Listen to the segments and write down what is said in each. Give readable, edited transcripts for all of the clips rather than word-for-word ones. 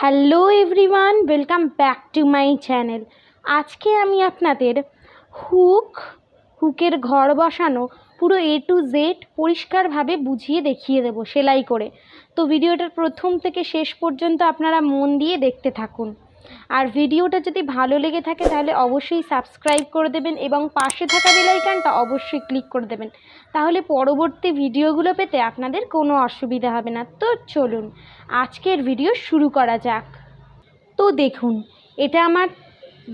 Hello everyone, welcome back to my channel. আজকে আমি আপনাদের হুকের ঘর বসানো পুরো A to Z পরিষ্কারভাবে বুঝিয়ে দেখিয়ে দেবো সেলাই করে। তো ভিডিওটার প্রথম থেকে শেষ পর্যন্ত আপনারা মন দিয়ে দেখতে থাকুন। আর ভিডিওটা যদি ভালো লেগে থাকে তাহলে অবশ্যই সাবস্ক্রাইব করে দেবেন এবং পাশে থাকা বেল আইকনটা অবশ্যই ক্লিক করে দেবেন, তাহলে পরবর্তী ভিডিওগুলো পেতে আপনাদের কোনো অসুবিধা হবে না। তো চলুন আজকের ভিডিও শুরু করা যাক। তো দেখুন, এটা আমার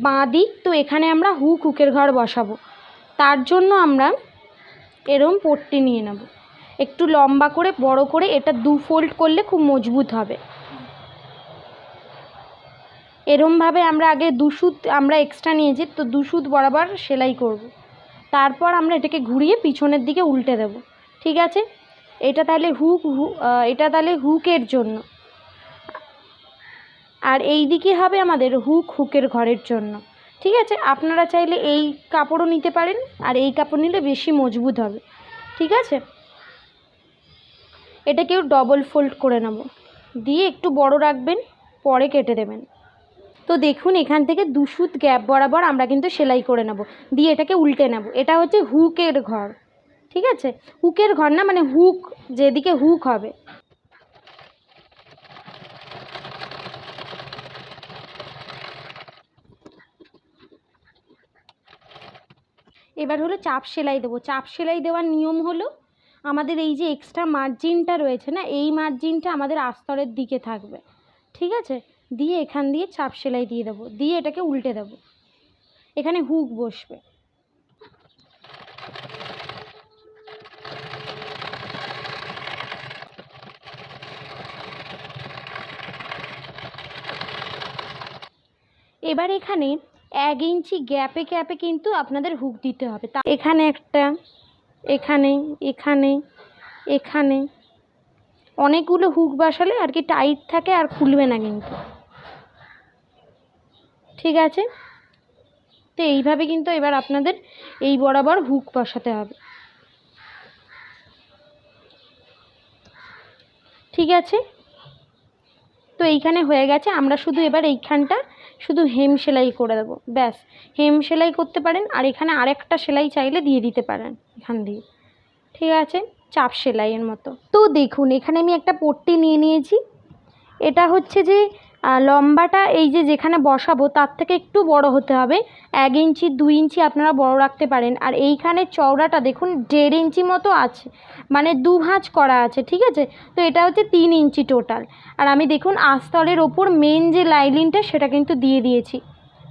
বাঁ দিক। তো এখানে আমরা হুকের ঘর বসাবো, তার জন্য আমরা এরম পট্টি নিয়ে নেব, একটু লম্বা করে বড় করে। এটা 2 ফোল্ড করলে খুব মজবুত হবে। এরমভাবে আমরা আগে 2 সুত আমরা এক্সট্রা নিয়েছি, তো 2 সুত বরাবর সেলাই করব। তারপর আমরা এটাকে ঘুরিয়ে পিছনের দিকে উল্টে দেব। ঠিক আছে, এটা তাহলে হুকের জন্য, আর এই দিকে হবে আমাদের হুকের ঘরের জন্য। ঠিক আছে, আপনারা চাইলে এই কাপড়ও নিতে পারেন, আর এই কাপড় নিলে বেশি মজবুত হবে। ঠিক আছে, এটাকেও ডবল ফোল্ড করে নেব, দিয়ে একটু বড় রাখবেন, পরে কেটে দেবেন। তো দেখুন, এখান থেকে 2 সুত গ্যাপ বরাবর আমরা কিন্তু সেলাই করে নেব, দিয়ে এটাকে উল্টে নেব। এটা হচ্ছে হুকের ঘর। ঠিক আছে, হুকের ঘর না, মানে হুক, যেদিকে হুক হবে। এবার হলো চাপ সেলাই দেবো। চাপ সেলাই দেওয়ার নিয়ম হলো, আমাদের এই যে এক্সট্রা মার্জিনটা রয়েছে না, এই মার্জিনটা আমাদের আস্তরের দিকে থাকবে। ঠিক আছে, দিয়ে এখান দিয়ে চাপ সেলাই দিয়ে দেবো, দিয়ে এটাকে উল্টে দেবো, এখানে হুক বসবে। এবার এখানে 1 ইঞ্চি গ্যাপে গ্যাপে কিন্তু আপনাদের হুক দিতে হবে। তা এখানে একটা, এখানে, এখানে, এখানে অনেকগুলো হুক বসালে আর কি টাইট থাকে আর খুলবে না কিন্তু। ঠিক আছে, তো এইভাবে কিন্তু এবার আপনাদের এই বরাবর হুক বসাতে হবে। ঠিক আছে, তো এইখানে হয়ে গেছে। আমরা শুধু এবার এইখানটা শুধু হেম সেলাই করে দেবো, ব্যাস। হেম সেলাই করতে পারেন, আর এখানে আরেকটা সেলাই চাইলে দিয়ে দিতে পারেন এখান দিয়ে। ঠিক আছে, চাপ সেলাইয়ের মতো। তো দেখুন, এখানে আমি একটা পট্টি নিয়ে নিয়েছি। এটা হচ্ছে যে লম্বাটা এই যে যেখানে বসাবো তার থেকে একটু বড় হতে হবে। 1 ইঞ্চি 2 ইঞ্চি আপনারা বড় রাখতে পারেন। আর এইখানে চওড়াটা দেখুন 1.5 ইঞ্চি মতো আছে, মানে 2 ভাঁজ করা আছে। ঠিক আছে, তো এটা হচ্ছে 3 ইঞ্চি টোটাল। আর আমি দেখুন আস্তরের ওপর মেন যে লাইনিংটা সেটা কিন্তু দিয়ে দিয়েছি।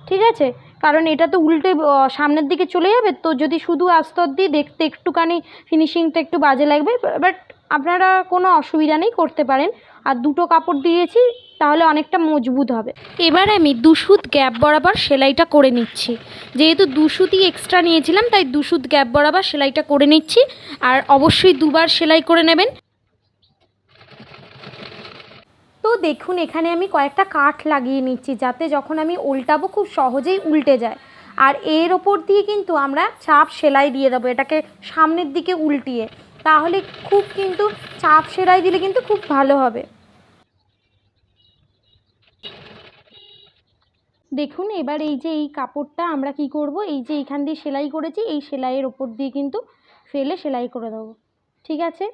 ঠিক আছে, কারণ এটা তো উল্টে সামনের দিকে চলে যাবে, তো যদি শুধু আস্তর দিই দেখতে একটুখানি ফিনিশিংটা একটু বাজে লাগবে। বাট আপনারা কোনো অসুবিধা নেই, করতে পারেন। আর 2টো কাপড় দিয়েছি, তাহলে অনেকটা মজবুত হবে। এবার আমি 2 সুত গ্যাপ বরাবর সেলাইটা করে নিচ্ছি। যেহেতু 2 সুতই এক্সট্রা নিয়েছিলাম, তাই 2 সুত গ্যাপ বরাবর সেলাইটা করে নিচ্ছি। আর অবশ্যই 2বার সেলাই করে নেবেন। তো দেখুন, এখানে আমি কয়েকটা কাঠ লাগিয়ে নিচ্ছি, যাতে যখন আমি উল্টাবো খুব সহজেই উল্টে যায়। আর এর ওপর দিয়ে কিন্তু আমরা চাপ সেলাই দিয়ে দেবো, এটাকে সামনের দিকে উল্টিয়ে। তাহলে কিন্তু চাপ সেলাই দিলে কিন্তু খুব ভালো হবে। দেখুন, এবার এই যে এই কাপড়টা আমরা কি করব, এই যে এইখান দিয়ে সেলাই করেছি, এই সেলাইয়ের ওপর দিয়ে কিন্তু ফেলে সেলাই করে দেবো। ঠিক আছে,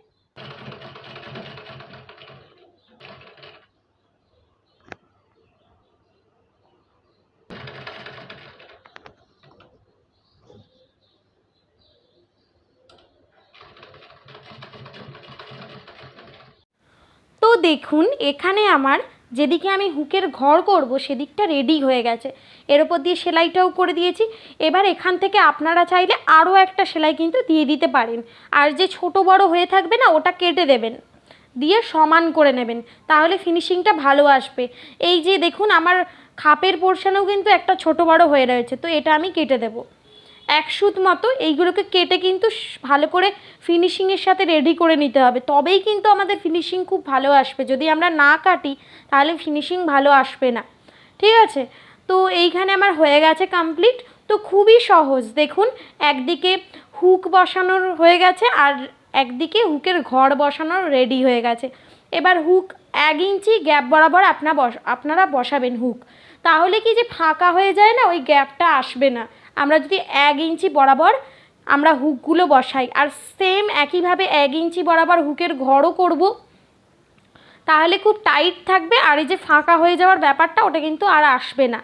তো দেখুন, এখানে আমার যেদিকে আমি হুকের ঘর করব সেদিকটা রেডি হয়ে গেছে। এর ওপর দিয়ে সেলাইটাও করে দিয়েছি। এবার এখান থেকে আপনারা চাইলে আরও একটা সেলাই কিন্তু দিয়ে দিতে পারেন। আর যে ছোট বড় হয়ে থাকবে না, ওটা কেটে দেবেন, দিয়ে সমান করে নেবেন, তাহলে ফিনিশিংটা ভালো আসবে। এই যে দেখুন, আমার খাপের পোর্শনেও কিন্তু একটা ছোট বড় হয়ে রয়েছে, তো এটা আমি কেটে দেবো 1 সুত মতো। এইগুলোকে কেটে কিন্তু ভালো করে ফিনিশিংয়ের সাথে রেডি করে নিতে হবে, তবেই কিন্তু আমাদের ফিনিশিং খুব ভালো আসবে। যদি আমরা না কাটি তাহলে ফিনিশিং ভালো আসবে না। ঠিক আছে, তো এইখানে আমার হয়ে গেছে কমপ্লিট। তো খুবই সহজ। দেখুন, একদিকে হুক বসানোর হয়ে গেছে, আর একদিকে হুকের ঘর বসানোর রেডি হয়ে গেছে। এবার হুক 1 ইঞ্চি গ্যাপ বরাবর আপনারা বসাবেন হুক, তাহলে কি যে ফাঁকা হয়ে যায় না, ওই গ্যাপটা আসবে না। আমরা যদি 1 ইঞ্চি বরাবর আমরা হুকগুলো বসাই, আর সেম একইভাবে 1 ইঞ্চি বরাবর হুকের ঘরও করব, তাহলে খুব টাইট থাকবে, আর এই যে ফাঁকা হয়ে যাওয়ার ব্যাপারটা ওটা কিন্তু আর আসবে না।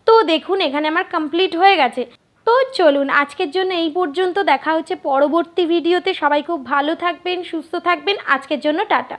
তো দেখুন এখানে আমার কমপ্লিট হয়ে গেছে। তো চলুন আজকের জন্য এই পর্যন্ত, দেখা হচ্ছে পরবর্তী ভিডিওতে। সবাই খুব ভালো থাকবেন, সুস্থ থাকবেন। আজকের জন্য টাটা।